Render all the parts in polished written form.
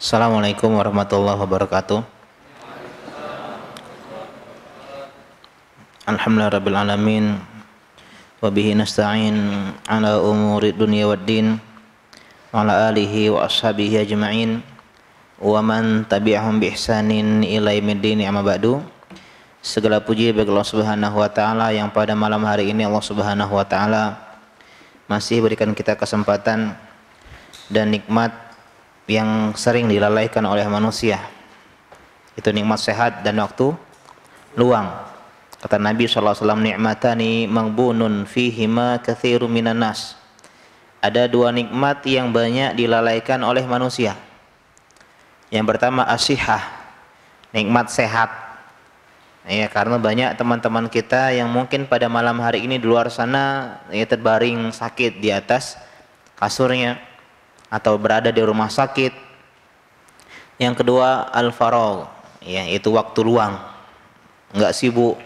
Assalamualaikum warahmatullahi wabarakatuh. Alhamdulillahirabbil alamin wa bihi nasta'in ala umuri dunya waddin wa ala alihi wa ashabihi ajma'in wa man tabi'ahum bi ihsanin ila yaumiddin amma ba'du. Segala puji bagi Allah Subhanahu wa taala yang pada malam hari ini Allah Subhanahu wa taala masih berikan kita kesempatan dan nikmat yang sering dilalaikan oleh manusia. Itu nikmat sehat dan waktu luang. Kata Nabi SAW, ni'matani maghbunun fihima katsirun minan nas. Ada dua nikmat yang banyak dilalaikan oleh manusia. Yang pertama as-sihah, nikmat sehat. Ya, karena banyak teman-teman kita yang mungkin pada malam hari ini di luar sana ya, terbaring sakit di atas kasurnya atau berada di rumah sakit. Yang kedua al-faragh, ya, itu waktu luang, enggak sibuk,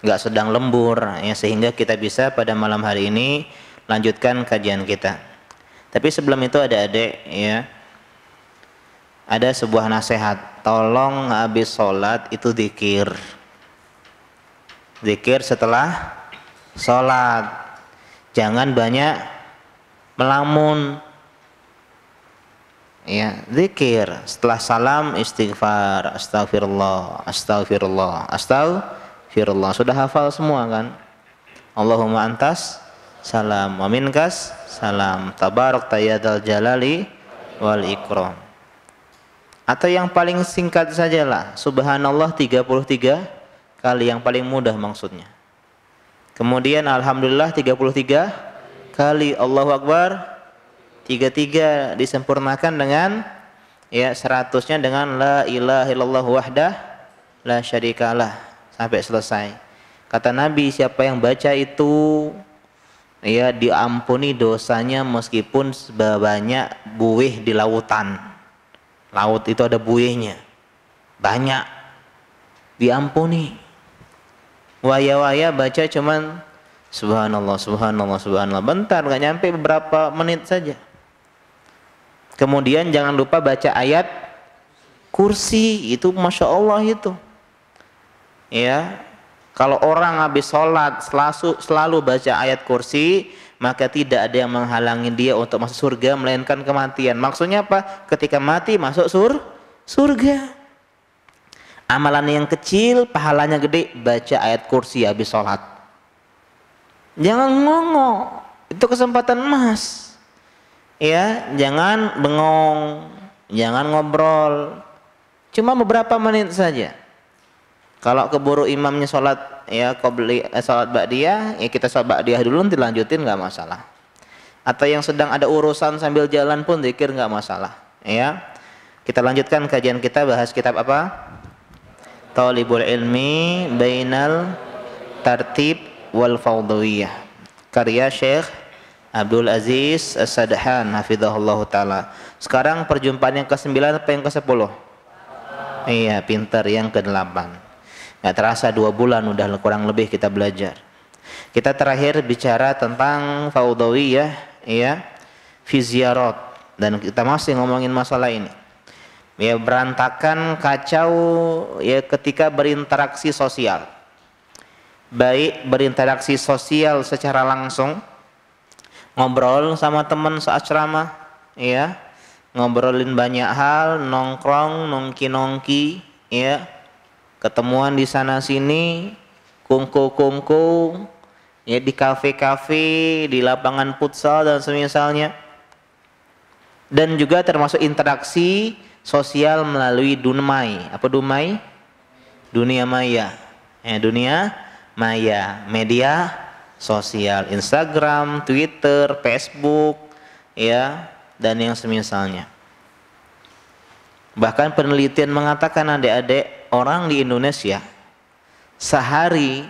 enggak sedang lembur, ya, sehingga kita bisa pada malam hari ini lanjutkan kajian kita. Tapi sebelum itu adik-adik, ya, ada sebuah nasihat, tolong habis sholat itu zikir. Zikir setelah sholat, jangan banyak melamun. Ya, zikir setelah salam istighfar, astagfirullah, astagfirullah, astagfirullah. Sudah hafal semua kan? Allahumma antas salam wa minkas salam, tabarakta ya dzal jalali wal ikram. Atau yang paling singkat sajalah, subhanallah 33 kali, yang paling mudah maksudnya. Kemudian alhamdulillah 33 kali, Allahu akbar 33, disempurnakan dengan ya 100-nya dengan la ilaha illallah wahdah la syarikalah sampai selesai. Kata Nabi, siapa yang baca itu ya diampuni dosanya meskipun sebanyak buih di lautan. Laut itu ada buihnya banyak, diampuni. Waya-waya baca cuman subhanallah, subhanallah, subhanallah, bentar, nggak nyampe beberapa menit saja. Kemudian jangan lupa baca ayat kursi, itu masya Allah itu. Ya, kalau orang habis sholat selalu baca ayat kursi, maka tidak ada yang menghalangi dia untuk masuk surga melainkan kematian. Maksudnya apa? Ketika mati masuk surga. Amalan yang kecil, pahalanya gede, baca ayat kursi habis sholat. Jangan ngongok, itu kesempatan emas. Ya, jangan bengong, jangan ngobrol, cuma beberapa menit saja. Kalau keburu imamnya sholat ya sholat ba'diyah, ya kita sholat ba'diyah dulu, nanti lanjutin, nggak masalah. Atau yang sedang ada urusan sambil jalan pun zikir, nggak masalah. Ya, kita lanjutkan kajian kita, bahas kitab apa? Talibul ilmi bainal tartib wal fawdawiyah, karya Syekh Abdul Aziz As-Sadhan hafizahullah ta'ala. Sekarang perjumpaan yang ke-9 apa yang ke-10? Iya, pintar, yang ke-8. Gak terasa 2 bulan udah kurang lebih kita belajar. Kita terakhir bicara tentang faudawiyah, ya, fi ziyarat, dan kita masih ngomongin masalah ini. Ya, berantakan, kacau ya ketika berinteraksi sosial. Baik berinteraksi sosial secara langsung, ngobrol sama teman seasrama, ya, ngobrolin banyak hal, nongkrong, nongki-nongki, ya, ketemuan di sana sini, kungku-kungku, ya, di kafe-kafe, di lapangan futsal dan semisalnya. Dan juga termasuk interaksi sosial melalui dunmai. Apa dunmai? Dunia maya. Ya, dunia maya, media sosial, Instagram, Twitter, Facebook, ya, dan yang semisalnya. Bahkan penelitian mengatakan adik-adik, orang di Indonesia sehari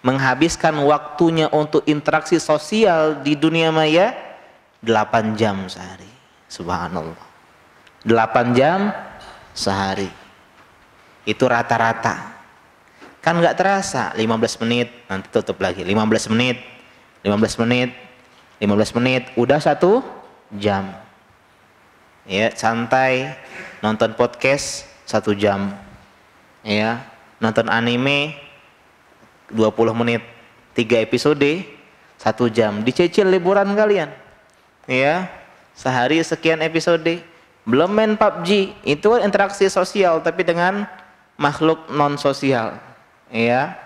menghabiskan waktunya untuk interaksi sosial di dunia maya 8 jam sehari. Subhanallah. 8 jam sehari. Itu rata-rata. Kan nggak terasa, 15 menit, nanti tutup lagi, 15 menit, 15 menit, 15 menit, udah 1 jam. ya santai, nonton podcast 1 jam, ya nonton anime 20 menit 3 episode 1 jam, dicicil liburan kalian, ya sehari sekian episode. Belum main PUBG, itu interaksi sosial tapi dengan makhluk non sosial, ya.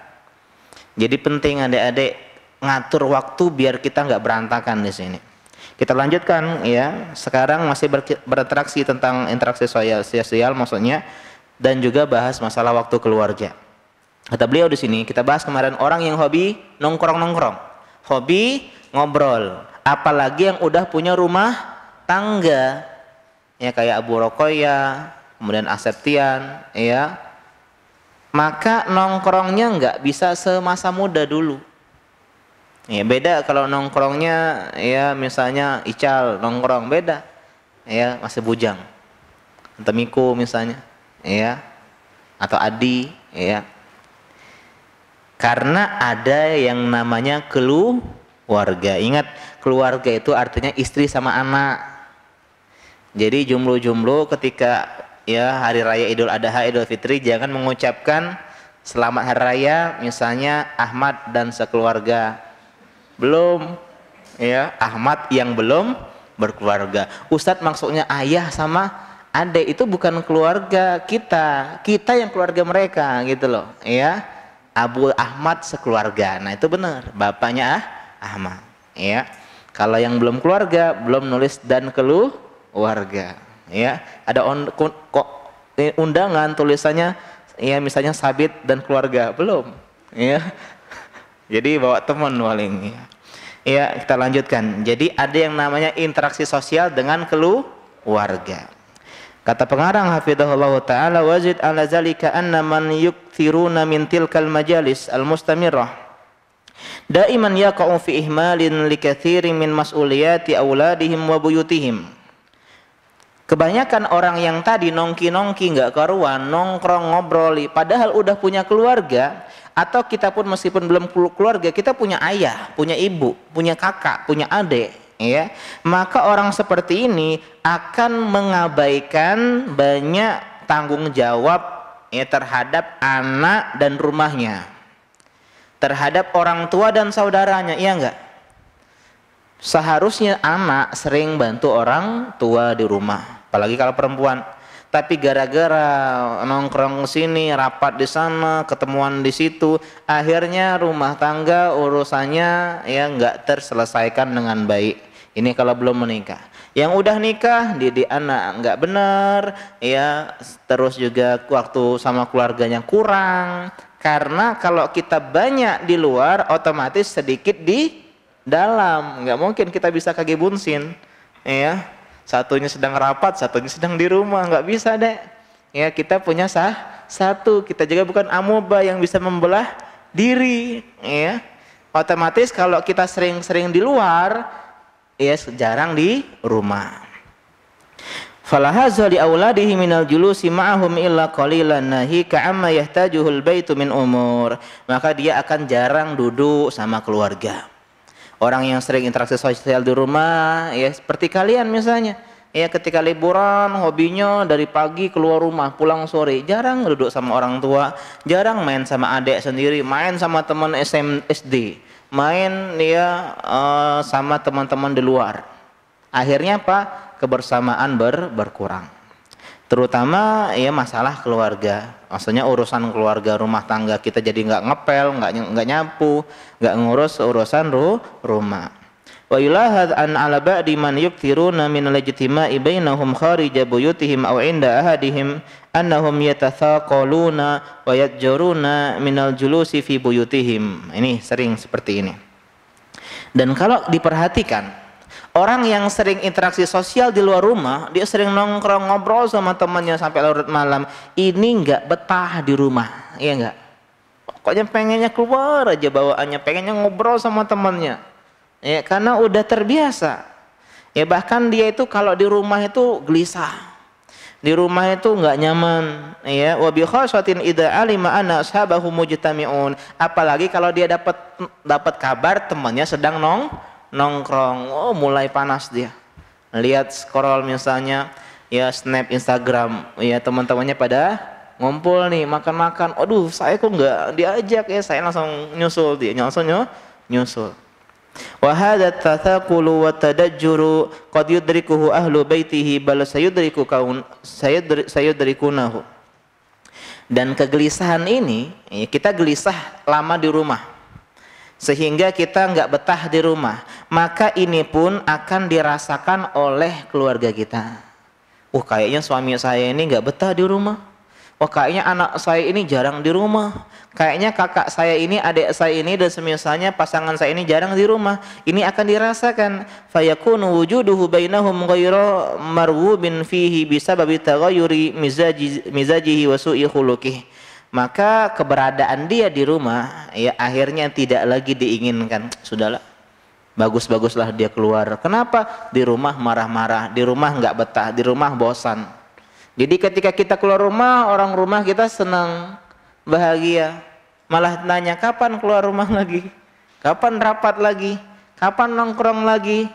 Jadi penting adik-adik ngatur waktu biar kita nggak berantakan di sini. Kita lanjutkan ya. Sekarang masih berinteraksi tentang interaksi sosial maksudnya, dan juga bahas masalah waktu keluarga. Kata beliau di sini, kita bahas kemarin orang yang hobi nongkrong-nongkrong, hobi ngobrol, apalagi yang udah punya rumah tangga, ya kayak Abu Rokoya, kemudian Aseptian, ya. Maka nongkrongnya nggak bisa semasa muda dulu. Ya beda kalau nongkrongnya ya misalnya Ical nongkrong beda, ya masih bujang, atau Miko misalnya, ya atau Adi, ya. Karena ada yang namanya keluarga. Ingat, keluarga itu artinya istri sama anak. Jadi jomblo-jomblo ketika ya hari raya Idul Adha, Idul Fitri jangan mengucapkan selamat hari raya misalnya Ahmad dan sekeluarga. Belum, ya Ahmad yang belum berkeluarga. Ustadz maksudnya ayah sama adik, itu bukan keluarga kita, kita yang keluarga mereka gitu loh, ya. Abu Ahmad sekeluarga, nah itu benar, bapaknya Ahmad, ya. Kalau yang belum keluarga belum nulis dan keluarga, ya. Ada undangan tulisannya ya misalnya Sabit dan keluarga belum, ya. Jadi bawa teman paling, ya. Ya kita lanjutkan. Jadi ada yang namanya interaksi sosial dengan keluarga. Kata pengarang hafizahullah taala, wazid ala zalika anna man yukthiruna min tilkal majalis al-mustamirrah daiman yaqa'u fi ihmalin likatsirin min mas'uliyati auladihim wa buyutihim. Kebanyakan orang yang tadi nongki-nongki nggak karuan, nongkrong ngobroli, padahal udah punya keluarga, atau kita pun meskipun belum keluarga, kita punya ayah, punya ibu, punya kakak, punya adik, ya. Maka orang seperti ini akan mengabaikan banyak tanggung jawab ya terhadap anak dan rumahnya, terhadap orang tua dan saudaranya, iya enggak? Seharusnya anak sering bantu orang tua di rumah, apalagi kalau perempuan. Tapi gara-gara nongkrong sini, rapat di sana, ketemuan di situ, akhirnya rumah tangga urusannya ya nggak terselesaikan dengan baik. Ini kalau belum menikah. Yang udah nikah, didik anak nggak benar, ya terus juga waktu sama keluarganya kurang. Karena kalau kita banyak di luar, otomatis sedikit di dalam, nggak mungkin kita bisa kaki bunsin, ya satunya sedang rapat, satunya sedang di rumah, nggak bisa deh, ya kita punya satu, kita juga bukan amoeba yang bisa membelah diri, ya otomatis kalau kita sering-sering di luar, ya jarang di rumah. Falahazza li auladihi minal julusi ma'ahum illa qalilan nahika amma yahtajuhul baitu min umur, maka dia akan jarang duduk sama keluarga. Orang yang sering interaksi sosial di rumah, ya seperti kalian misalnya, ya ketika liburan hobinya dari pagi keluar rumah, pulang sore, jarang duduk sama orang tua, jarang main sama adik sendiri, main sama teman SD, main ya sama teman-teman di luar. Akhirnya apa? Kebersamaan berkurang. Terutama ya masalah keluarga, maksudnya urusan keluarga rumah tangga kita jadi nggak ngepel, nggak nyapu, nggak ngurus urusan rumah. Wa yulahad an ala ba'di man yukthiruna min al-ijtima'i bainahum kharija buyutihim aw 'inda ahadihim annahum yatathaqaluna wa yatjuruna min al-julusi fi buyutihim. Ini sering seperti ini. Dan kalau diperhatikan, orang yang sering interaksi sosial di luar rumah, dia sering nongkrong ngobrol sama temannya sampai larut malam, ini nggak betah di rumah, iya nggak? Pokoknya pengennya keluar aja bawaannya, pengennya ngobrol sama temannya, ya karena udah terbiasa. Ya bahkan dia itu kalau di rumah itu gelisah, di rumah itu nggak nyaman, ya. Wa bi khasatin idza alima anna ashabahu mujtami'un, apalagi kalau dia dapat kabar temannya sedang nongkrong, oh mulai panas dia. lihat scroll misalnya ya snap Instagram, ya teman-temannya pada ngumpul nih makan-makan, aduh saya kok nggak diajak ya, saya langsung nyusul dia, nyusul. Wa hadza tathaqulu wa tadajjuru qad yudrikuhu ahlu baitihi bal sayudrikunahu. Dan kegelisahan ini, ya, kita gelisah lama di rumah sehingga kita nggak betah di rumah, maka ini pun akan dirasakan oleh keluarga kita. Kayaknya suami saya ini nggak betah di rumah. Kayaknya anak saya ini jarang di rumah. Kayaknya kakak saya ini, adik saya ini, dan semisalnya pasangan saya ini jarang di rumah. Ini akan dirasakan. Fayakunu wujuduhu bainahum ghairu marwubin fihi bisababi taghayyuri mizajihi wa su'i khuluqihi. Maka keberadaan dia di rumah ya akhirnya tidak lagi diinginkan. Sudahlah, bagus-baguslah dia keluar. Kenapa? Di rumah marah-marah, di rumah nggak betah, di rumah bosan. Jadi ketika kita keluar rumah, orang rumah kita senang, bahagia. Malah nanya, kapan keluar rumah lagi? Kapan rapat lagi? Kapan nongkrong lagi?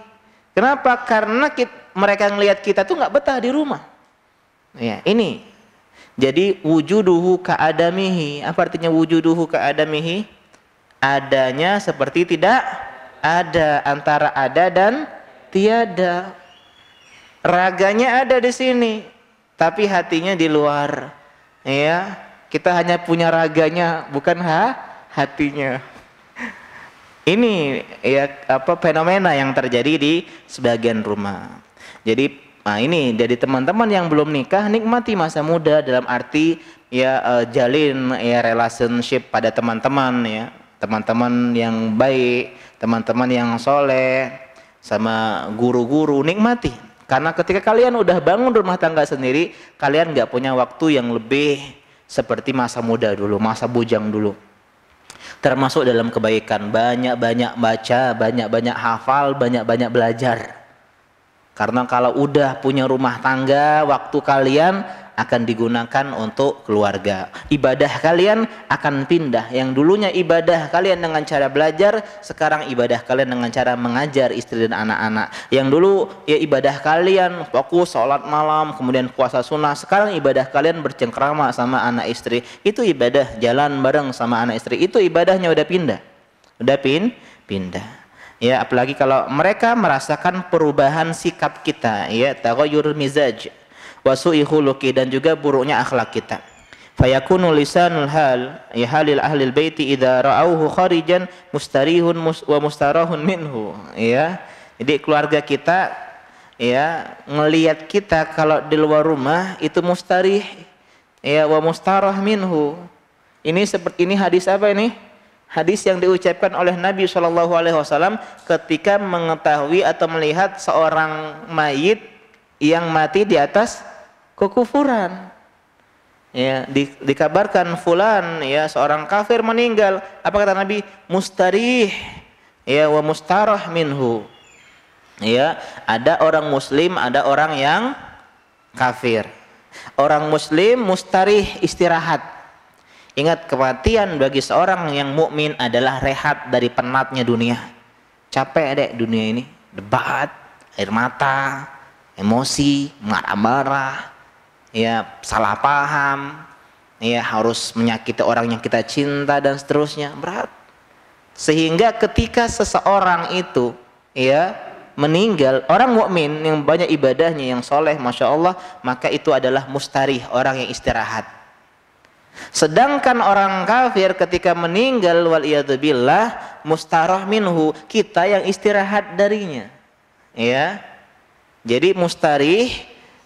Kenapa? Karena mereka ngelihat kita tuh nggak betah di rumah. Ya, ini. Jadi wujuduhu ka'adamihi. Apa artinya wujuduhu ka'adamihi? Adanya seperti tidak ada, antara ada dan tiada. Raganya ada di sini, tapi hatinya di luar. Ya, kita hanya punya raganya, bukan hatinya. Ini ya fenomena yang terjadi di sebagian rumah. Jadi ini dari teman-teman yang belum nikah, nikmati masa muda dalam arti ya jalin ya relationship pada teman-teman ya, teman-teman yang baik, teman-teman yang soleh, sama guru-guru, nikmati. Karena ketika kalian udah bangun rumah tangga sendiri, kalian nggak punya waktu yang lebih seperti masa muda dulu, masa bujang dulu. Termasuk dalam kebaikan, banyak-banyak baca, banyak-banyak hafal, banyak-banyak belajar. Karena kalau udah punya rumah tangga, waktu kalian akan digunakan untuk keluarga. Ibadah kalian akan pindah. Yang dulunya ibadah kalian dengan cara belajar, sekarang ibadah kalian dengan cara mengajar istri dan anak-anak. Yang dulu ya ibadah kalian fokus sholat malam, kemudian puasa sunnah. Sekarang ibadah kalian bercengkrama sama anak istri. Itu ibadah jalan bareng sama anak istri. Itu ibadahnya udah pindah. Udah pindah. Ya, apalagi kalau mereka merasakan perubahan sikap kita, ya, taghayyur mizaj wa su'i khuluqi, dan juga buruknya akhlak kita. Fayakunu lisanul hal ya halil ahlil baiti idza ra'auhu kharijan mustarihun wa mustarahun minhu, ya. Jadi keluarga kita ya ngelihat kita kalau di luar rumah itu mustarih ya wa mustarah minhu. Ini seperti ini hadis apa ini? Hadis yang diucapkan oleh Nabi SAW ketika mengetahui atau melihat seorang mayit yang mati di atas kekufuran. Ya, dikabarkan fulan ya seorang kafir meninggal. Apa kata Nabi? Mustarih ya wa mustarah minhu. Ya, ada orang muslim, ada orang yang kafir. Orang muslim mustarih, istirahat. Ingat, kematian bagi seorang yang mukmin adalah rehat dari penatnya dunia. Capek deh dunia ini, debat, air mata, emosi, marah-marah, ya salah paham, ya harus menyakiti orang yang kita cinta dan seterusnya, berat. Sehingga ketika seseorang itu ya meninggal, orang mukmin yang banyak ibadahnya, yang soleh, masya Allah, maka itu adalah mustarih, orang yang istirahat. Sedangkan orang kafir ketika meninggal waliyadzubillah mustarah minhu, kita yang istirahat darinya. Ya. Jadi mustarih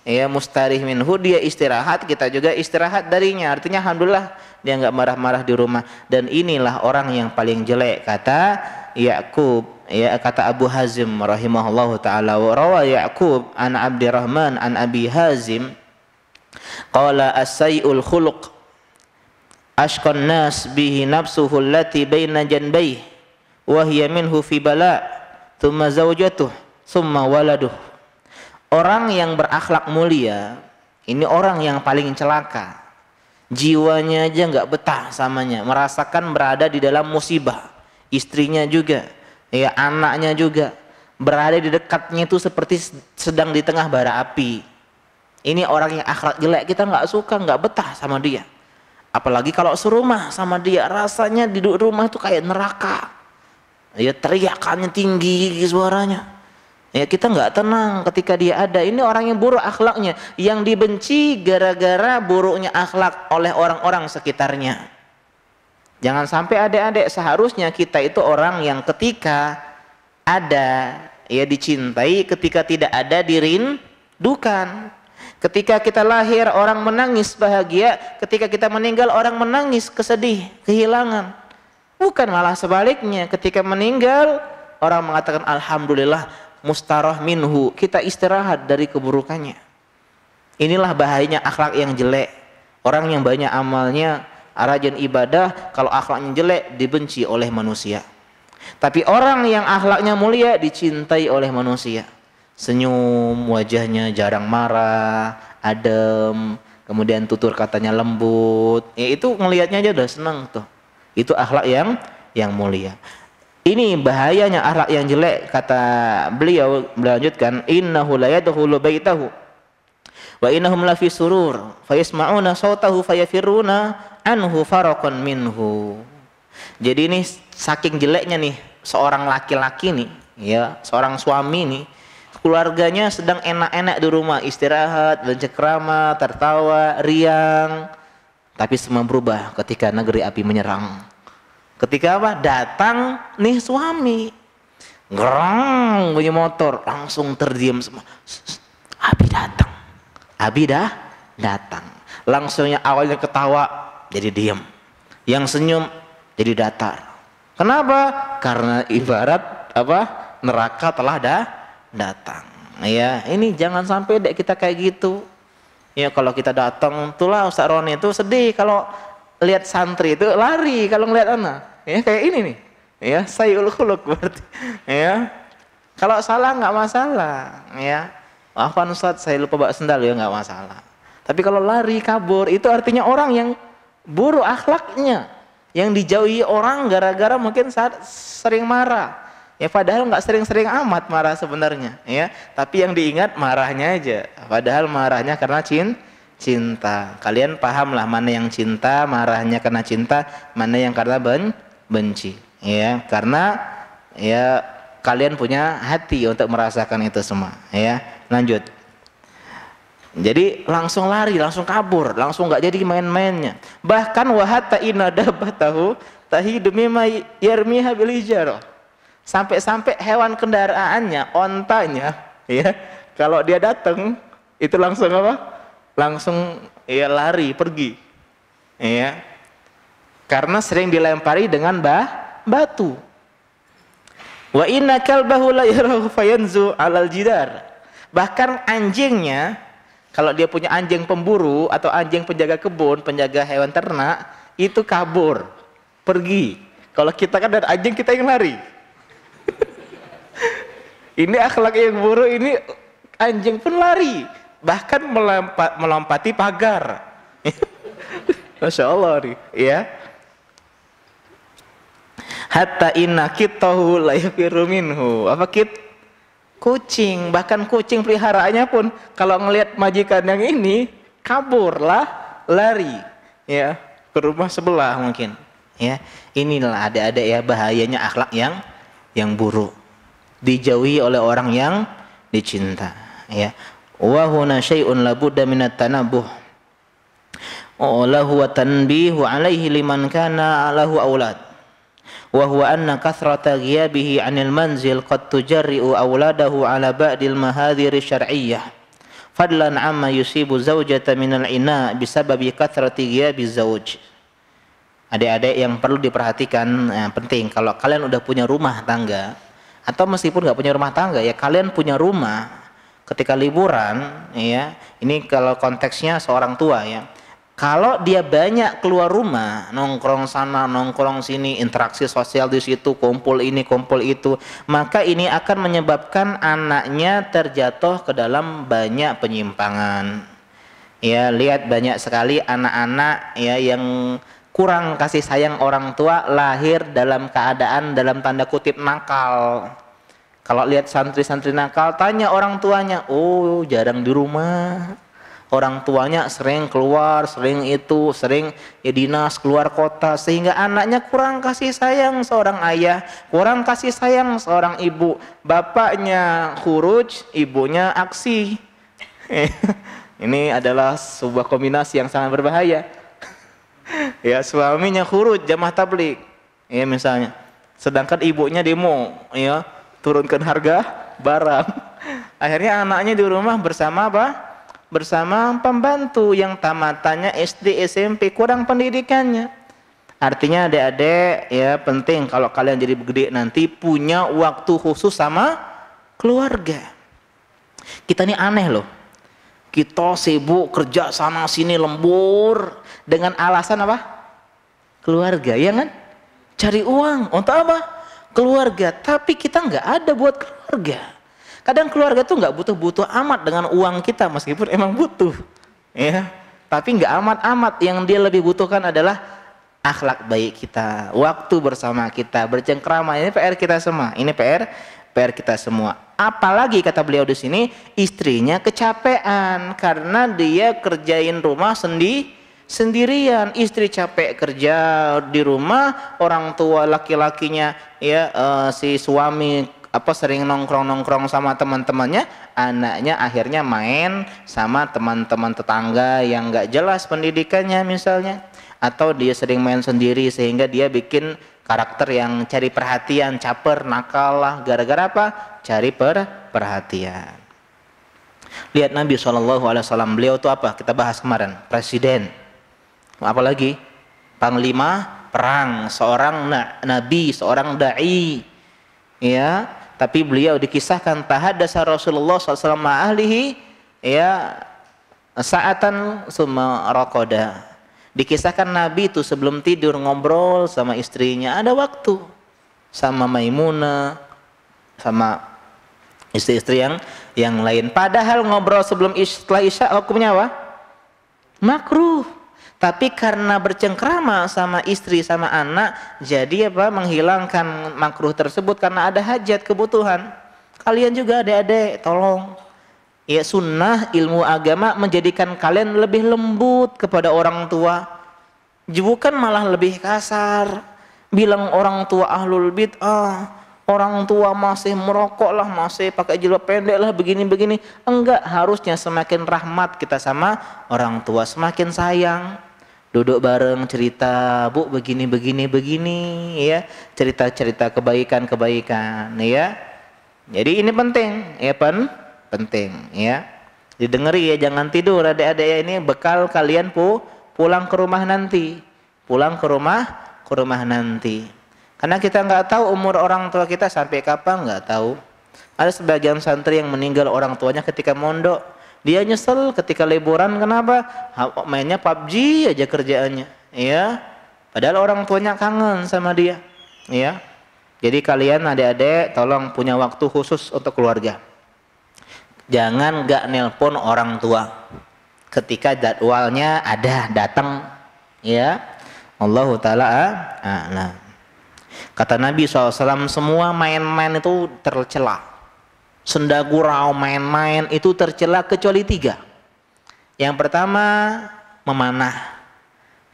ya mustarih minhu, dia istirahat, kita juga istirahat darinya. Artinya alhamdulillah dia enggak marah-marah di rumah. Dan inilah orang yang paling jelek kata Ya'qub, ya, kata Abu Hazim rahimahullahu taala, wa rawa Ya'qub an Abdurrahman an Abi Hazim qala as-sayyi'ul khuluq ashqan nas bihi nafsuhu allati baina janbayhi wa hiya minhu fi bala thumma zawjatuh thumma waladuh. Orang yang berakhlak mulia ini orang yang paling celaka. Jiwanya aja nggak betah samanya, merasakan berada di dalam musibah. Istrinya juga, ya anaknya juga. berada di dekatnya itu seperti sedang di tengah bara api. Ini orang yang akhlak jelek, kita nggak suka, nggak betah sama dia. Apalagi kalau serumah sama dia, rasanya di rumah itu kayak neraka. Ya, teriakannya tinggi suaranya. Ya, kita nggak tenang ketika dia ada. Ini orang yang buruk akhlaknya, yang dibenci gara-gara buruknya akhlak oleh orang-orang sekitarnya. Jangan sampai adik-adik, seharusnya kita itu orang yang ketika ada ya dicintai, ketika tidak ada dirindukan. Ketika kita lahir orang menangis bahagia, ketika kita meninggal orang menangis kesedih, kehilangan. Bukan malah sebaliknya, ketika meninggal orang mengatakan alhamdulillah mustarah minhu, kita istirahat dari keburukannya. Inilah bahayanya akhlak yang jelek. Orang yang banyak amalnya, rajin ibadah, kalau akhlaknya jelek dibenci oleh manusia. Tapi orang yang akhlaknya mulia dicintai oleh manusia. Senyum, wajahnya jarang marah, adem, kemudian tutur katanya lembut. Ya itu ngelihatnya aja udah senang tuh. Itu akhlak yang mulia. Ini bahayanya akhlak yang jelek, kata beliau melanjutkan, innahu la yadkhulu baitahu wa innahum la fi surur fayasma'una sautahu fayafiruna anhu faraqan minhu. Jadi ini saking jeleknya nih seorang laki-laki nih, ya, seorang suami nih, keluarganya sedang enak-enak di rumah, istirahat, bercengkrama, tertawa, riang, tapi semua berubah ketika negeri api menyerang. Ketika apa? Datang nih suami, gerang bunyi motor, langsung terdiam semua. Abi datang, Abi dah datang. Langsungnya awalnya ketawa jadi diam, yang senyum jadi datar. Kenapa? Karena ibarat apa? Neraka telah datang. Ya, ini jangan sampai dek kita kayak gitu. Ya, kalau kita datang, itulah Ustaz Roni itu sedih kalau lihat santri itu lari kalau ngelihat anak. Ya, kayak ini nih. Ya, sayyul khuluq berarti. Ya. Kalau salah nggak masalah, ya. Afwan Ustaz, saya lupa bawa sendal, ya nggak masalah. Tapi kalau lari kabur itu artinya orang yang buruk akhlaknya, yang dijauhi orang gara-gara mungkin sering marah. Ya padahal nggak sering-sering amat marah sebenarnya, ya. Tapi yang diingat marahnya aja. Padahal marahnya karena cinta. Kalian paham lah mana yang cinta, marahnya karena cinta, mana yang karena benci. Ya, karena ya kalian punya hati untuk merasakan itu semua. Ya, lanjut. Jadi langsung lari, langsung kabur, langsung nggak jadi main-mainnya. Bahkan wahatta inadabatahu tahidu mimma yarmiha bil hijarah. Sampai-sampai hewan kendaraannya, ontanya, ya, kalau dia datang itu langsung apa? Langsung ya lari pergi, ya, karena sering dilempari dengan batu. Wa inna kalbahu la yarahu fayanzu alal jidar. Bahkan anjingnya, kalau dia punya anjing pemburu atau anjing penjaga kebun, penjaga hewan ternak, itu kabur, pergi. Kalau kita kan ada anjing, kita yang lari. Ini akhlak yang buruk, ini anjing pun lari, bahkan melompati pagar. Masya Allah nih, ya. Hatta inna kitahu la yafiru minhu. Apa kucing, bahkan kucing peliharaannya pun kalau ngelihat majikan yang ini kaburlah, lari, ya, ke rumah sebelah mungkin. Ya, inilah adik-adik ya bahayanya akhlak yang buruk, dijauhi oleh orang yang dicinta. Ya, wa huna syai'un la budda minat tanabuh. Lahu wa tanbihu alaihi liman kana lahu aulad. Wa huwa anna kathrata ghiyabihi 'anil manzil qad tujarri'u auladahu 'ala ba'dil mahadhir syar'iyyah fadlan 'amma yusibu zawjata minal ina bisababi kathrati ghiyabiz zawj. Adik-adik yang perlu diperhatikan, penting kalau kalian udah punya rumah tangga atau meskipun nggak punya rumah tangga, ya kalian punya rumah ketika liburan, ya, ini kalau konteksnya seorang tua, ya. Kalau dia banyak keluar rumah, nongkrong sana, nongkrong sini, interaksi sosial di situ, kumpul ini, kumpul itu, maka ini akan menyebabkan anaknya terjatuh ke dalam banyak penyimpangan. Ya, lihat banyak sekali anak-anak ya yang kurang kasih sayang orang tua lahir dalam keadaan dalam tanda kutip nakal. Kalau lihat santri-santri nakal, tanya orang tuanya, oh jarang di rumah. Orang tuanya sering keluar, sering ya dinas, keluar kota, sehingga anaknya kurang kasih sayang seorang ayah, kurang kasih sayang seorang ibu. Bapaknya khuruj, ibunya aksi. Ini adalah sebuah kombinasi yang sangat berbahaya. Ya, suaminya khuruj jamaah tabligh, ya misalnya, sedangkan ibunya demo, ya turunkan harga barang. Akhirnya anaknya di rumah bersama apa? Bersama pembantu yang tamatannya SD SMP, kurang pendidikannya. Artinya adik-adik ya penting kalau kalian jadi gede nanti punya waktu khusus sama keluarga. Kita ini aneh loh. Kita sibuk kerja sana sini lembur dengan alasan apa? Keluarga, ya kan? Cari uang untuk apa? Keluarga. Tapi kita nggak ada buat keluarga. Kadang keluarga tuh nggak butuh-butuh amat dengan uang kita, meskipun emang butuh, ya. Tapi nggak amat-amat. Yang dia lebih butuhkan adalah akhlak baik kita, waktu bersama kita, bercengkrama. Ini PR kita semua. Ini PR kita semua. Apalagi kata beliau di sini, istrinya kecapean karena dia kerjain rumah sendirian. Istri capek kerja di rumah, orang tua laki-lakinya ya si suami sering nongkrong sama teman-temannya, anaknya akhirnya main sama teman-teman tetangga yang nggak jelas pendidikannya misalnya, atau dia sering main sendiri sehingga dia bikin karakter yang cari perhatian, caper, nakal lah, gara-gara apa? Cari perhatian. Lihat Nabi SAW, beliau itu apa? Kita bahas kemarin, presiden, apalagi panglima perang, seorang nabi, seorang dai, ya. Tapi beliau dikisahkan tahaddasa Rasulullah SAW ma'ahlihi ya sa'atan summa raqada. Dikisahkan Nabi itu sebelum tidur ngobrol sama istrinya, ada waktu sama Maimunah, sama istri-istri yang lain. Padahal ngobrol setelah isya hukumnya apa? Makruh. Tapi karena bercengkrama sama istri sama anak, jadi apa? Menghilangkan makruh tersebut karena ada hajat kebutuhan. Kalian juga adik-adik tolong. Ya sunnah ilmu agama menjadikan kalian lebih lembut kepada orang tua. Bukan malah lebih kasar. Bilang orang tua ahlul bid'ah, orang tua masih merokok lah, masih pakai jilbab pendek lah, begini-begini. Enggak, harusnya semakin rahmat kita sama orang tua, semakin sayang. Duduk bareng cerita, Bu begini ya. Cerita-cerita kebaikan ya. Jadi ini penting ya penting ya, didengeri ya, jangan tidur adik-adik ya. Ini bekal kalian pulang ke rumah nanti, nanti, karena kita nggak tahu umur orang tua kita sampai kapan, nggak tahu. Ada sebagian santri yang meninggal orang tuanya ketika mondok, dia nyesel ketika liburan, kenapa? Mainnya PUBG aja kerjaannya ya, padahal orang tuanya kangen sama dia ya. Jadi kalian adik-adik tolong punya waktu khusus untuk keluarga. Jangan gak nelpon orang tua ketika jadwalnya ada datang ya. Allahu ta'ala a'lam. Kata Nabi SAW, semua main-main itu tercela. Senda gurau, main-main itu tercela kecuali 3. Yang pertama memanah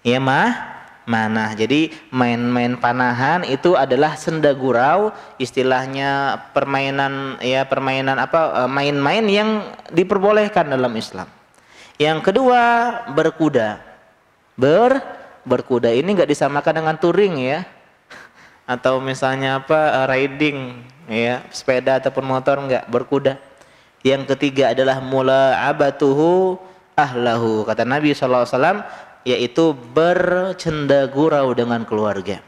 ya manah. Jadi main-main panahan itu adalah senda gurau, istilahnya permainan main-main yang diperbolehkan dalam Islam. Yang kedua berkuda. Berkuda ini nggak disamakan dengan touring ya, atau misalnya riding ya, sepeda ataupun motor, enggak, berkuda. Yang ketiga adalah mula'abatuhu ahlahu, kata Nabi SAW, yaitu bercendagurau dengan keluarga.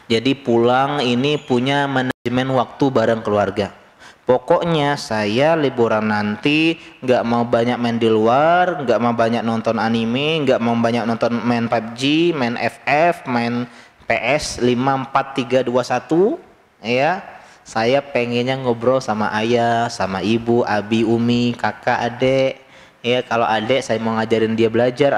Jadi pulang ini punya manajemen waktu bareng keluarga. Pokoknya saya liburan nanti nggak mau banyak main di luar, nggak mau banyak nonton anime, nggak mau banyak nonton main PUBG, main FF, main PS 54321 ya. Saya pengennya ngobrol sama ayah, sama ibu, abi, umi, kakak, adik. Ya, kalau adik saya mau ngajarin dia belajar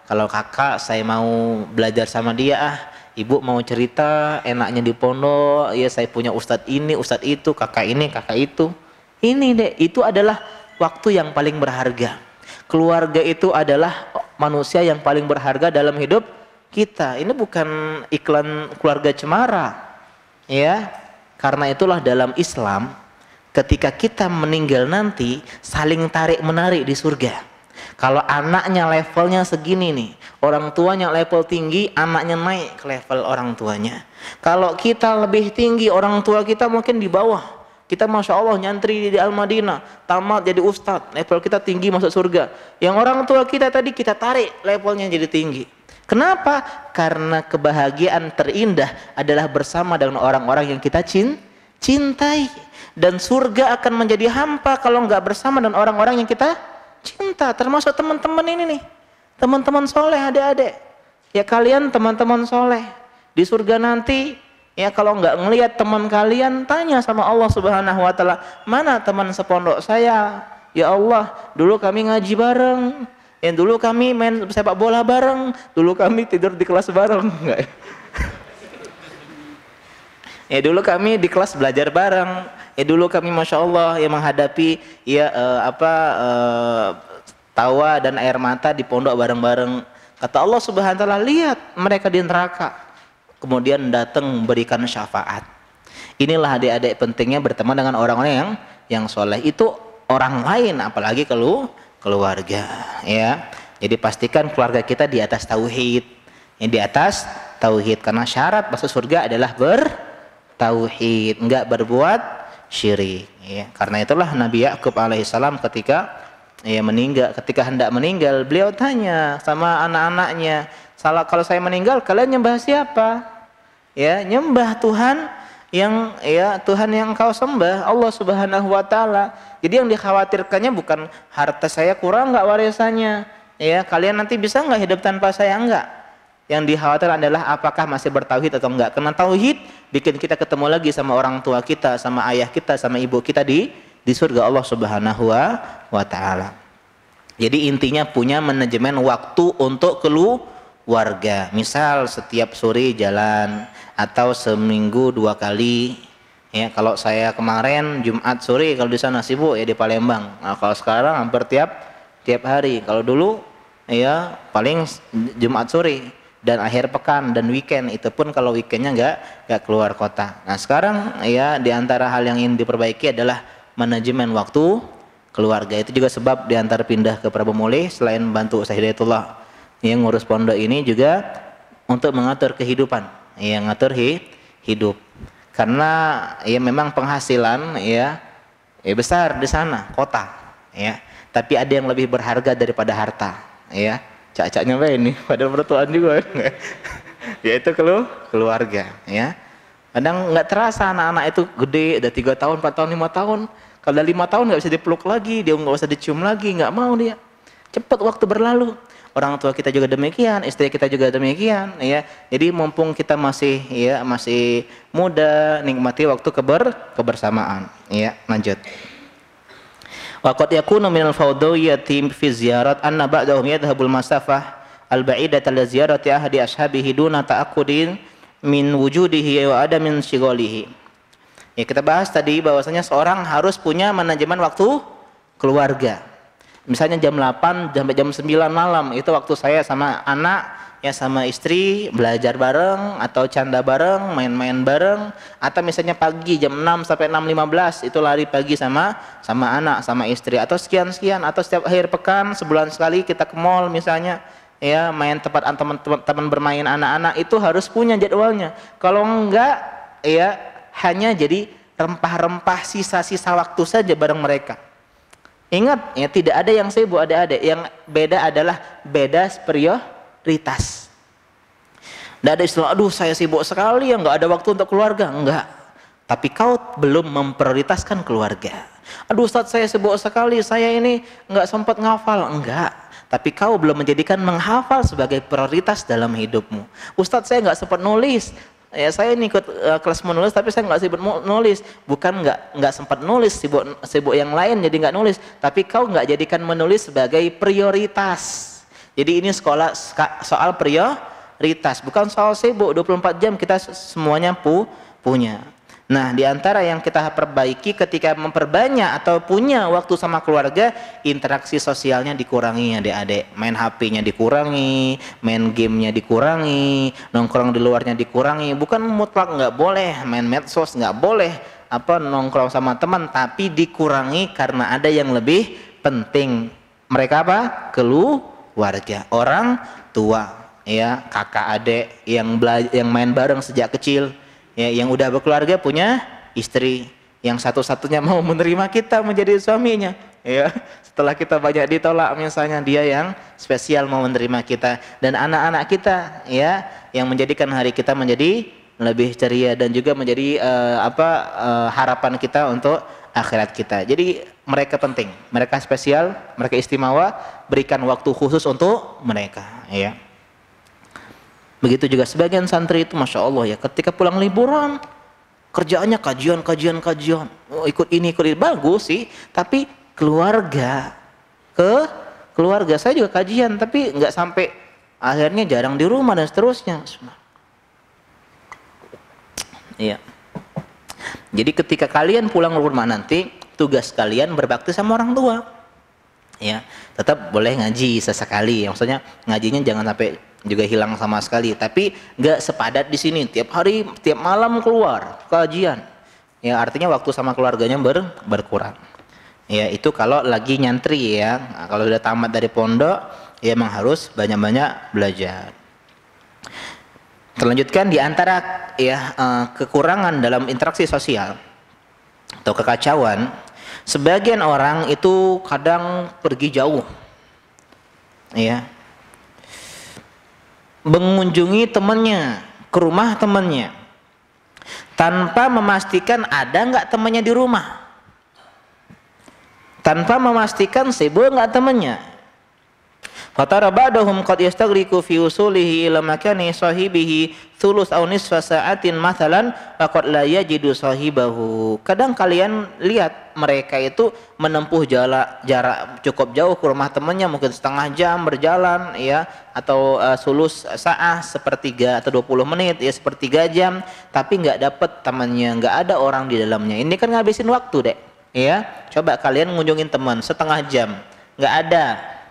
kalau kakak saya mau belajar sama dia ibu mau cerita enaknya di pondok, ya saya punya ustadz ini, ustadz itu, kakak ini, kakak itu. Ini deh, itu adalah waktu yang paling berharga. Keluarga itu adalah manusia yang paling berharga dalam hidup kita. Ini bukan iklan keluarga cemara, ya. Karena itulah dalam Islam, ketika kita meninggal nanti saling tarik menarik di surga. Kalau anaknya levelnya segini nih, orang tuanya level tinggi, anaknya naik ke level orang tuanya. Kalau kita lebih tinggi, orang tua kita mungkin di bawah. Kita Masya Allah nyantri di Al-Madinah, tamat jadi ustadz, level kita tinggi masuk surga. Yang orang tua kita tadi kita tarik levelnya jadi tinggi. Kenapa? Karena kebahagiaan terindah adalah bersama dengan orang-orang yang kita cintai. Dan surga akan menjadi hampa kalau nggak bersama dengan orang-orang yang kita cinta, termasuk teman-teman ini nih, teman-teman soleh, adik-adik. Ya kalian teman-teman soleh di surga nanti, ya kalau nggak ngelihat teman kalian, tanya sama Allah Subhanahu Wa Taala, mana teman sepondok saya? Ya Allah, dulu kami ngaji bareng, ya dulu kami main sepak bola bareng, dulu kami tidur di kelas bareng, enggak? Ya dulu kami di kelas belajar bareng. Ya dulu kami Masya Allah yang menghadapi ya tawa dan air mata di pondok bareng-bareng. Kata Allah Subhanahu Wa Taala, lihat mereka di neraka, kemudian datang memberikan syafaat. Inilah adik-adik pentingnya berteman dengan orang-orang yang soleh. Itu orang lain, apalagi keluarga. Ya, jadi pastikan keluarga kita di atas tauhid. Yang di atas tauhid, karena syarat masuk surga adalah bertauhid, enggak berbuat syirik, ya. Karena itulah Nabi Yakub alaihissalam ketika ketika hendak meninggal, beliau tanya sama anak-anaknya, kalau saya meninggal kalian nyembah siapa? Ya, nyembah Tuhan Tuhan yang kau sembah, Allah Subhanahu Wa Taala. Jadi yang dikhawatirkannya bukan harta saya kurang nggak warisannya, ya kalian nanti bisa nggak hidup tanpa saya, enggak. Yang dikhawatirkan adalah apakah masih bertauhid atau enggak. Karena tauhid bikin kita ketemu lagi sama orang tua kita, sama ayah kita, sama ibu kita di surga Allah Subhanahu wa Ta'ala. Jadi intinya punya manajemen waktu untuk keluarga. Misal setiap sore jalan atau seminggu 2 kali. Ya, kalau saya kemarin Jumat sore kalau di sana sibuk ya di Palembang. Nah, kalau sekarang hampir tiap hari. Kalau dulu ya paling Jumat sore. Dan akhir pekan dan weekend, itu pun kalau weekendnya nggak keluar kota. Nah sekarang ya diantara hal yang ingin diperbaiki adalah manajemen waktu keluarga. Itu juga sebab diantara pindah ke Prabu Mulih, selain bantu Ustaz Hidayatullah yang ngurus pondok ini, juga untuk mengatur kehidupan, yang ngatur hidup. Karena ya memang penghasilan ya besar di sana kota, ya. Tapi ada yang lebih berharga daripada harta, ya. Cak-caknya ini padahal mertuaan juga. Yaitu keluarga, ya. Kadang nggak terasa anak-anak itu gede, udah 3 tahun, 4 tahun, 5 tahun. Kalau udah 5 tahun nggak bisa dipeluk lagi, dia nggak usah dicium lagi, nggak mau dia. Cepat waktu berlalu. Orang tua kita juga demikian, istri kita juga demikian, ya. Jadi mumpung kita masih muda, nikmati waktu kebersamaan, ya. Lanjut. Waqad yakunu minal fawdawiyyati fi ziyarat anna ba'dahum yadhhabul masafah al-ba'idata li ziyarati ahadi ashabihi duna ta'aqqudin min wujudihi wa adamin shighalihi. Ya, kita bahas tadi bahwasanya seorang harus punya manajemen waktu keluarga. Misalnya jam 8 sampai jam 9 malam itu waktu saya sama anak, ya sama istri belajar bareng atau canda bareng, main-main bareng, atau misalnya pagi jam 6 sampai 6.15 itu lari pagi sama anak, sama istri, atau sekian-sekian, atau setiap akhir pekan sebulan sekali kita ke mall misalnya, ya main tempat teman-teman bermain anak-anak. Itu harus punya jadwalnya. Kalau enggak ya hanya jadi rempah-rempah sisa-sisa waktu saja bareng mereka. Ingat ya, tidak ada yang sibuk, adik-adik. Yang beda adalah beda prioritas. Tidak ada istilah, aduh saya sibuk sekali ya nggak ada waktu untuk keluarga. Enggak. Tapi kau belum memprioritaskan keluarga. Aduh Ustaz saya sibuk sekali, saya ini nggak sempat ngafal. Enggak. Tapi kau belum menjadikan menghafal sebagai prioritas dalam hidupmu. Ustaz saya nggak sempat nulis. Ya saya ini ikut kelas menulis tapi saya nggak sibuk nulis. Bukan nggak sempat nulis, sibuk yang lain jadi nggak nulis. Tapi kau nggak jadikan menulis sebagai prioritas. Jadi ini soal prioritas, bukan soal sibuk 24 jam kita semuanya punya. Nah, di antara yang kita perbaiki ketika memperbanyak atau punya waktu sama keluarga, interaksi sosialnya dikurangi adik-adik. Main HP-nya dikurangi, main gamenya dikurangi, nongkrong di luarnya dikurangi. Bukan mutlak nggak boleh, main medsos nggak boleh, nongkrong sama teman, tapi dikurangi karena ada yang lebih penting. Mereka apa? Keluarga, orang tua, ya, kakak adik yang main bareng sejak kecil. Ya, yang udah berkeluarga punya istri, yang satu-satunya mau menerima kita menjadi suaminya, ya, setelah kita banyak ditolak misalnya, dia yang spesial mau menerima kita, dan anak-anak kita, ya, yang menjadikan hari kita menjadi lebih ceria dan juga menjadi harapan kita untuk akhirat kita. Jadi mereka penting, mereka spesial, mereka istimewa, berikan waktu khusus untuk mereka, ya. Begitu juga sebagian santri itu, masya Allah ya, ketika pulang liburan kerjaannya kajian, ikut ini bagus sih, tapi keluarga saya juga kajian, tapi nggak sampai akhirnya jarang di rumah dan seterusnya. Iya. Jadi ketika kalian pulang ke rumah nanti, tugas kalian berbakti sama orang tua. Ya, tetap boleh ngaji sesekali. Maksudnya ngajinya jangan sampai juga hilang sama sekali, tapi nggak sepadat di sini tiap hari tiap malam keluar kajian, ya, artinya waktu sama keluarganya berkurang, ya. Itu kalau lagi nyantri, ya. Nah, kalau sudah tamat dari pondok, ya, memang harus banyak-banyak belajar. Terlanjutkan di antara, ya, kekurangan dalam interaksi sosial atau kekacauan, sebagian orang itu kadang pergi jauh, ya, mengunjungi temannya, ke rumah temannya, tanpa memastikan ada nggak temannya di rumah, tanpa memastikan sibuk nggak temannya. Fatara ba'dahum qad yastaghriqu fi usulihi ila makani sahibihi thuluth aw nisfa sa'atin mathalan wa qad la yajidu sahibahu. Kadang kalian lihat mereka itu menempuh jarak cukup jauh ke rumah temannya, mungkin setengah jam berjalan, ya, atau sulus sa'ah, sepertiga atau 20 menit, ya, sepertiga jam, tapi nggak dapat temannya, nggak ada orang di dalamnya. Ini kan ngabisin waktu, Dek. Ya, coba kalian ngunjungin teman setengah jam, nggak ada,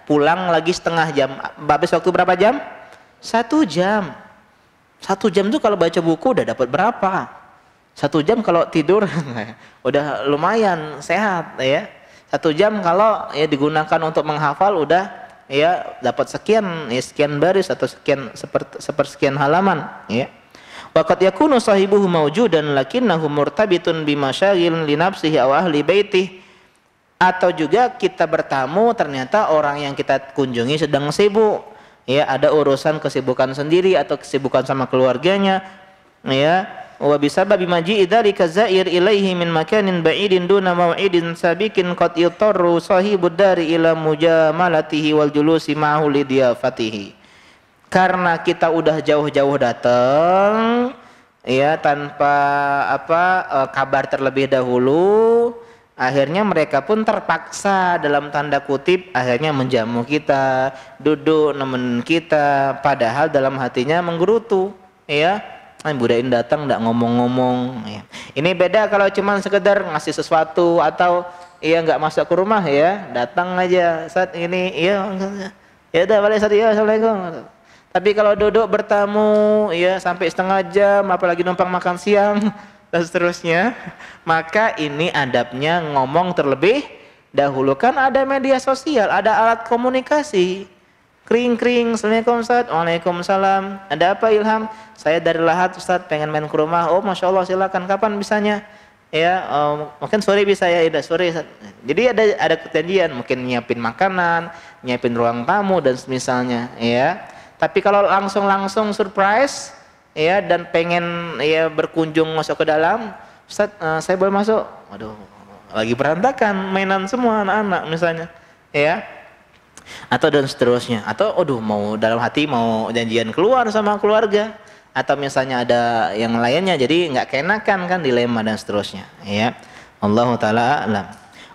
pulang lagi setengah jam, habis waktu berapa jam? 1 jam. 1 jam tuh kalau baca buku udah dapat berapa? 1 jam kalau tidur udah lumayan sehat, ya. 1 jam kalau, ya, digunakan untuk menghafal udah, ya, dapat sekian, ya, sekian baris atau sekian sepersekian halaman, ya. Waqad yakunu sahibuhu mawjudan lakinnahu murtabitun bimasyaghil li nafsihi aw ahli baitihi. Atau juga kita bertamu, ternyata orang yang kita kunjungi sedang sibuk, ya, ada urusan kesibukan sendiri atau kesibukan sama keluarganya, ya. Wa bisababi maji'i dzalika zair ilaihi min makanin ba'idin duna mau'idin sabiqin qad yutarru sahibud dari ila mujamalatihi wal julusi ma'hu lidiyafatihi. Karena kita udah jauh-jauh datang, ya, tanpa kabar terlebih dahulu, akhirnya mereka pun terpaksa dalam tanda kutip akhirnya menjamu kita, duduk nemenin kita, padahal dalam hatinya menggerutu, ya. Budain datang nggak ngomong-ngomong, ya. Ini beda kalau cuma sekedar ngasih sesuatu atau, ya, nggak masuk ke rumah, ya, datang aja saat ini, ya, ya udah balik saat, ya, assalamualaikum. Tapi kalau duduk bertamu, ya, sampai setengah jam, apalagi numpang makan siang dan seterusnya, maka ini adabnya ngomong terlebih dahulu. Kan ada media sosial, ada alat komunikasi. Kring, assalamualaikum Ustaz, waalaikumsalam, ada apa Ilham? Saya dari Lahat Ustaz, pengen main ke rumah. Oh, masya Allah, silakan, kapan bisanya? Ya, mungkin sore bisa, ya, udah sore Ustaz. Jadi ada kejadian, mungkin nyiapin makanan, nyiapin ruang tamu dan semisalnya, ya. Tapi kalau langsung surprise, ya, dan pengen, ya, berkunjung masuk ke dalam, Ustaz, saya boleh masuk? Waduh, lagi berantakan mainan semua anak-anak misalnya, ya, atau dan seterusnya, atau mau dalam hati mau janjian keluar sama keluarga, atau misalnya ada yang lainnya, jadi nggak keenakan kan, dilema dan seterusnya, ya. Allahu taala alam.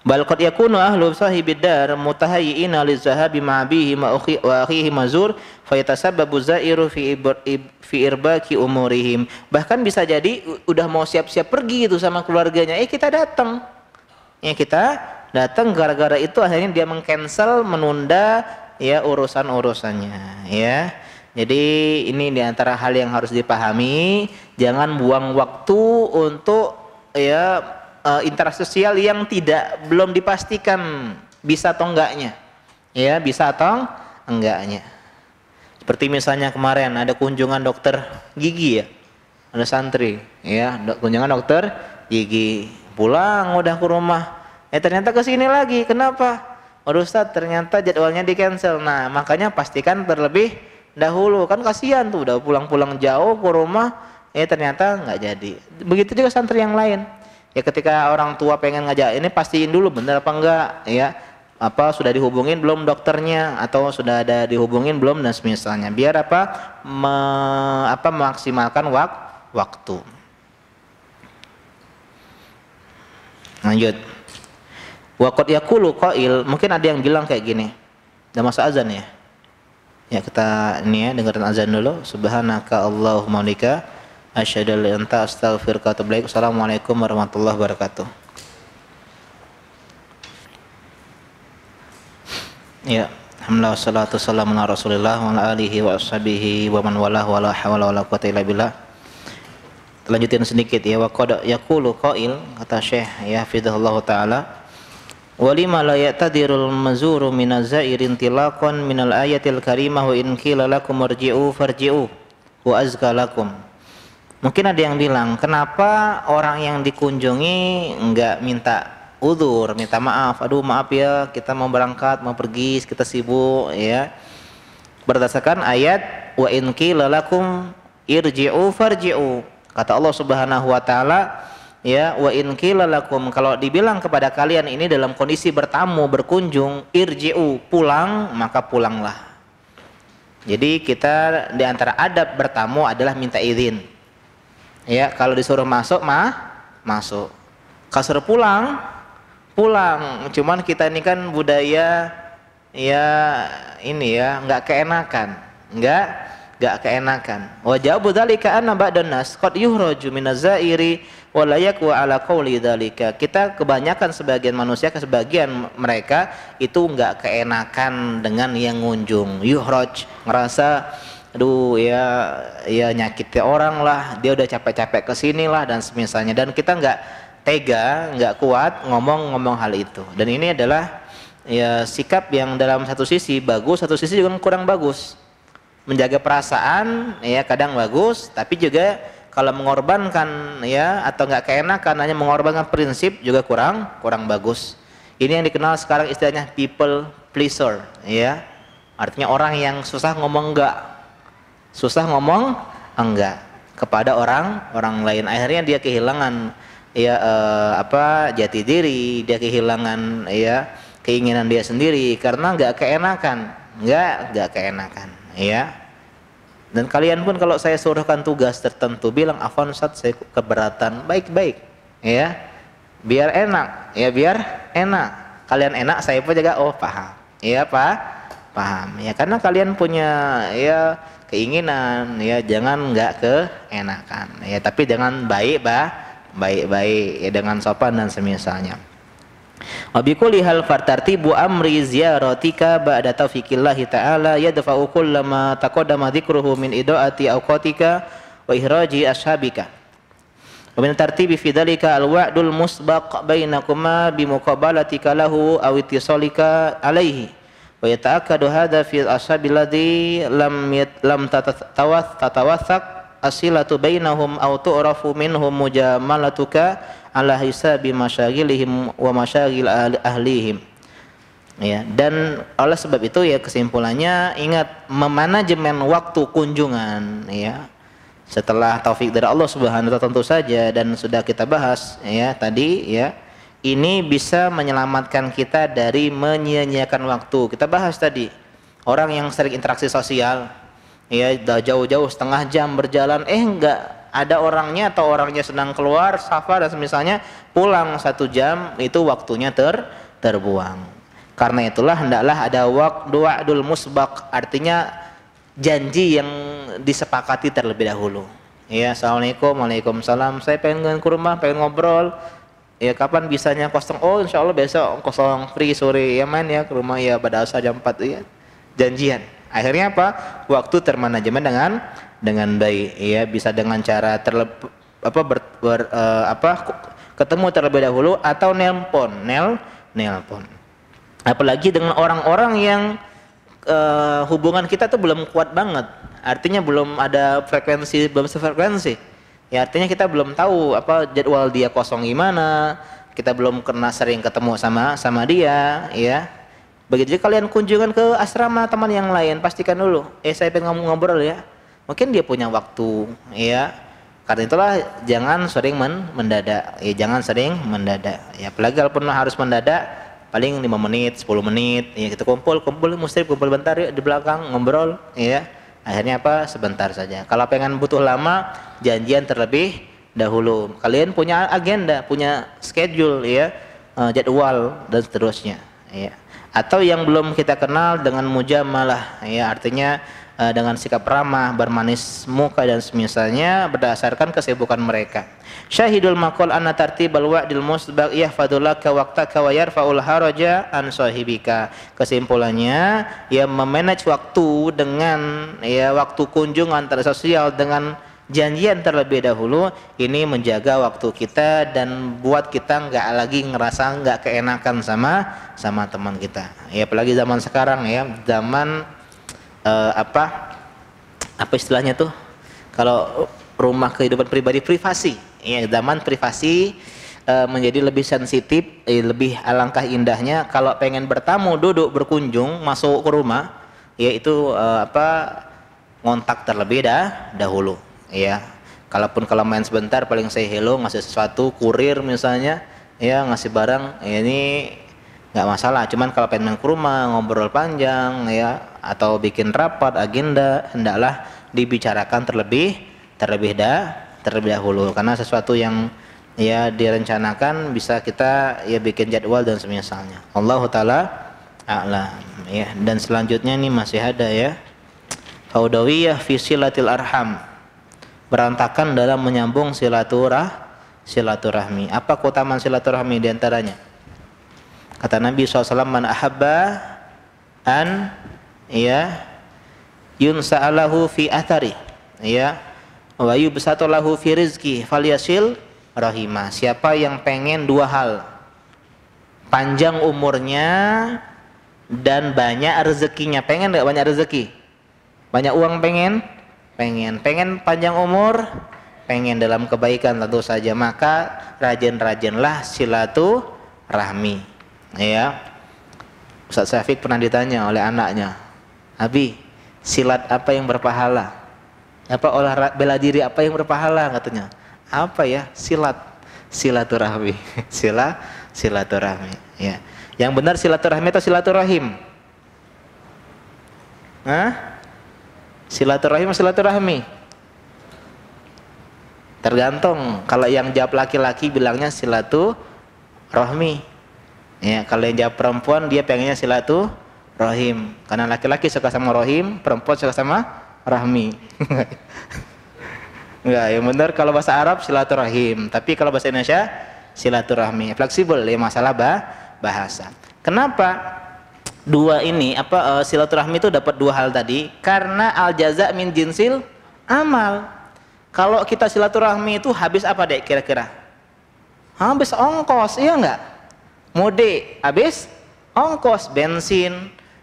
Bal qad yakunu ahlu sahibid dar mutahayyi'ina lizahabi ma'abihi wa akhihi mazur fayatasabbabu zairu fi irbaki umurihim. Bahkan bisa jadi udah mau siap-siap pergi itu sama keluarganya, kita datang. Ya kita datang, gara-gara itu akhirnya dia mengcancel, menunda ya urusan-urusannya, ya. Jadi ini diantara hal yang harus dipahami, jangan buang waktu untuk ya interaksi sosial yang belum dipastikan bisa atau enggaknya, ya bisa atau enggaknya. Seperti misalnya kemarin ada kunjungan dokter gigi ya, ada santri, ya kunjungan dokter gigi, pulang udah ke rumah, ternyata kesini lagi, kenapa? Waduh Ustaz, ternyata jadwalnya di cancel. Nah makanya pastikan terlebih dahulu, kan kasihan tuh udah pulang-pulang jauh ke rumah, ternyata nggak jadi. Begitu juga santri yang lain. Ya ketika orang tua pengen ngajak ini pastiin dulu bener apa enggak, ya apa sudah dihubungin belum dokternya atau sudah ada dihubungin belum dan semisalnya, biar memaksimalkan waktu. Lanjut. Wa qad yaqulu qail, mungkin ada yang bilang kayak gini. Udah masuk azan ya? Ya kita ini ya dengerin azan dulu. Subhanaka Allahumma lika asyhadu an la ilaha illa anta astaghfiruka wa atubu ilaik. Assalamualaikum warahmatullahi wabarakatuh. Ya, alhamdulillah wassalatu wassalamu ala Rasulillah wa ala alihi wa ashabihi wa man walah wa la haula wa la quwwata illa billah. Lanjutin sedikit ya, wa qad yaqulu qail, kata Syekh ya hafizahullah taala, walima la ya'tadirul mazuru minaz-zairin tilaqan minal ayatil karimah wa in qila lakum irji'u farji'u wa azka lakum. Mungkin ada yang bilang, kenapa orang yang dikunjungi enggak minta udzur, minta maaf, aduh maaf ya kita mau berangkat, mau pergi, kita sibuk ya. Berdasarkan ayat wa in qila lakum irji'u farji'u. Kata Allah Subhanahu wa taala, ya wa in qila lakum, kalau dibilang kepada kalian ini dalam kondisi bertamu, berkunjung, irji'u, pulang, maka pulanglah. Jadi kita di antara adab bertamu adalah minta izin. Ya, kalau disuruh masuk masuk. Kalau suruh pulang, pulang. Cuman kita ini kan budaya ya ini ya nggak keenakan, nggak keenakan. Wa jawabu dzalika anna ba'dan nas qad yuhraju minaz-zairi wa la yakwa ala qawli dzalika. Kita kebanyakan sebagian manusia, sebagian mereka itu nggak keenakan dengan yang ngunjung. Yuhraj, ngerasa aduh ya nyakiti orang lah, dia udah capek-capek kesini lah dan semisalnya, dan kita nggak tega, nggak kuat ngomong hal itu. Dan ini adalah ya sikap yang dalam satu sisi bagus, satu sisi juga kurang bagus. Menjaga perasaan ya kadang bagus, tapi juga kalau mengorbankan ya atau nggak keenakan hanya mengorbankan prinsip juga kurang bagus. Ini yang dikenal sekarang istilahnya people pleaser ya, artinya orang yang susah ngomong enggak kepada orang lain, akhirnya dia kehilangan ya jati diri, dia kehilangan ya keinginan dia sendiri karena nggak keenakan ya. Dan kalian pun kalau saya suruhkan tugas tertentu bilang afwan Ustaz saya keberatan, baik-baik ya, biar enak kalian enak, saya pun juga paham ya, paham ya, karena kalian punya ya keinginan ya, jangan nggak keenakan ya, tapi dengan baik-baik ya, dengan sopan dan semisalnya. Wa bi kulli hal fartartibu amri ziyaratika ba'da taufiqillahi ta'ala yadfa'u kullama taqaddama dzikruhu min idaati awqatika wa ihraji ashabika. Wa min tartibi fi dzalika al-wa'dul musbaq bainakuma bi muqabalatika lahu aw ittisalika alaihi. Wa yata'akkadu hadza fi ashabil ladzi lam tatawathaq asilatu bainahum aw tu'rafu minhum mujamalatuka ala hisabi masyaghilihim wa masyaghil ahlihim. Ya, dan oleh sebab itu ya kesimpulannya ingat memanajemen waktu kunjungan ya. Setelah taufik dari Allah Subhanahu wa taala tentu saja, dan sudah kita bahas ya tadi ya. Ini bisa menyelamatkan kita dari menyia-nyiakan waktu. Kita bahas tadi, orang yang sering interaksi sosial, ya jauh-jauh setengah jam berjalan, enggak ada orangnya atau orangnya sedang keluar safar dan semisalnya, pulang 1 jam itu waktunya terbuang. Karena itulah hendaklah ada wa'dul musbaq, artinya janji yang disepakati terlebih dahulu. Ya, assalamualaikum, waalaikumsalam, saya pengen ke rumah, pengen ngobrol. Ya, kapan bisanya kosong? Oh, insya Allah besok kosong, free sore. Ya main ya ke rumah ya pada asal jam 4 ya. Janjian. Akhirnya apa? Waktu termanajemen dengan baik. Ya, bisa dengan cara ketemu terlebih dahulu atau nelpon. Apalagi dengan orang-orang yang hubungan kita tuh belum kuat banget. Artinya belum ada belum sefrekuensi. Ya, artinya kita belum tahu apa jadwal dia kosong gimana, kita belum pernah sering ketemu sama dia, ya. Begitu juga kalian kunjungan ke asrama teman yang lain, pastikan dulu, saya pengen ngobrol ya. Mungkin dia punya waktu, ya. Karena itulah jangan sering mendadak, ya jangan sering mendadak. Ya, apalagi kalau pernah harus mendadak, paling 5 menit, 10 menit, ya kita kumpul muslim, kumpul bentar ya di belakang ngobrol, ya. Akhirnya apa? Sebentar saja. Kalau pengen butuh lama, janjian terlebih dahulu. Kalian punya agenda, punya schedule, ya, jadwal dan seterusnya, ya. Atau yang belum kita kenal dengan mujamalah, ya, artinya dengan sikap ramah, bermanis muka dan semisalnya berdasarkan kesibukan mereka. Syahidul maqal anna tartibal wa'dil musbaq yahfadulaka waqtaka wa yarfa'ul haraja an sahibika. Kesimpulannya, ya memanage waktu dengan ya waktu kunjungan sosial dengan janjian terlebih dahulu, ini menjaga waktu kita dan buat kita nggak lagi ngerasa nggak keenakan sama teman kita. Ya apalagi zaman sekarang ya, zaman apa istilahnya tuh, kalau rumah kehidupan privasi, ya zaman privasi menjadi lebih sensitif, lebih alangkah indahnya kalau pengen bertamu, duduk, berkunjung, masuk ke rumah, yaitu ngontak terlebih dahulu, ya. Kalau main sebentar paling say hello, ngasih sesuatu, kurir misalnya, ya ngasih barang, ya ini nggak masalah. Cuman kalau pengen main ke rumah, ngobrol panjang, ya, atau bikin rapat agenda, hendaklah dibicarakan terlebih dahulu, karena sesuatu yang ya direncanakan bisa kita ya bikin jadwal dan semisalnya. Allahu taala a'lam, ya. Dan selanjutnya ini masih ada ya, faudawiyah fi silatil arham, berantakan dalam menyambung silaturahmi. Apa keutamaan silaturahmi diantaranya? Kata Nabi SAW, man ahabba an ya yunsa'alahu fi athari, ya, wa yubsatu lahu fi rizki falyasil rahimah. Siapa yang pengen 2 hal, panjang umurnya dan banyak rezekinya. Pengen enggak banyak rezeki? Banyak uang pengen panjang umur, pengen dalam kebaikan tentu saja, maka rajin-rajinlah silaturahmi. Ya, Ustaz Syafiq pernah ditanya oleh anaknya, Abi, silat apa yang berpahala? Olahraga bela diri apa yang berpahala? Katanya, apa ya? Silaturahmi. Silaturahmi. Ya, yang benar silaturahmi atau silaturahim? Silaturahmi. Tergantung. Kalau yang jawab laki-laki bilangnya silaturahmi. Ya, kalau yang jawab perempuan dia pengennya silaturahim. Karena laki-laki suka sama rahim, perempuan suka sama rahmi. Enggak, yang benar kalau bahasa Arab silaturahim, tapi kalau bahasa Indonesia silaturahmi. Fleksibel ya masalah bahasa. Kenapa dua ini silaturahmi itu dapat 2 hal tadi? Karena al jaza min jinsil amal. Kalau kita silaturahmi itu habis apa dek kira-kira? Habis ongkos, iya enggak? Mudik habis ongkos bensin,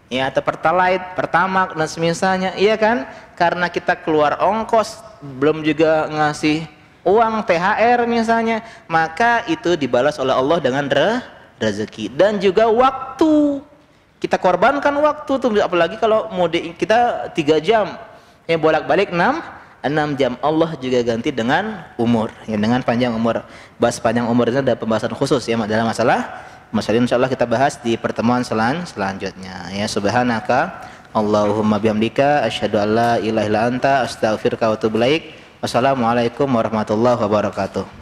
ya, atau pertalite, pertamak dan semisalnya, iya kan? Karena kita keluar ongkos, belum juga ngasih uang THR misalnya, maka itu dibalas oleh Allah dengan rezeki dan juga waktu. Kita korbankan waktu tuh, apalagi kalau mudik kita 3 jam, ya bolak-balik 6 jam, Allah juga ganti dengan umur, ya, dengan panjang umur. Bahas panjang umur itu ada pembahasan khusus ya dalam masalah insyaallah kita bahas di pertemuan selanjutnya. Ya, subhanaka Allahumma bihamdika asyhadu an la ilaha illa anta astaghfiruka wa atubu ilaik. Wassalamualaikum warahmatullahi wabarakatuh.